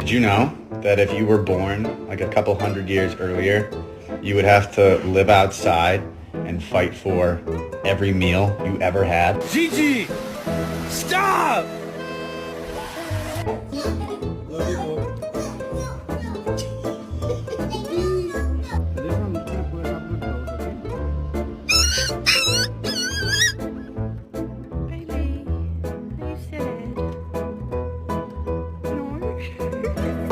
Did you know that if you were born like a couple hundred years earlier, you would have to live outside and fight for every meal you ever had? Gigi! Stop! Love you,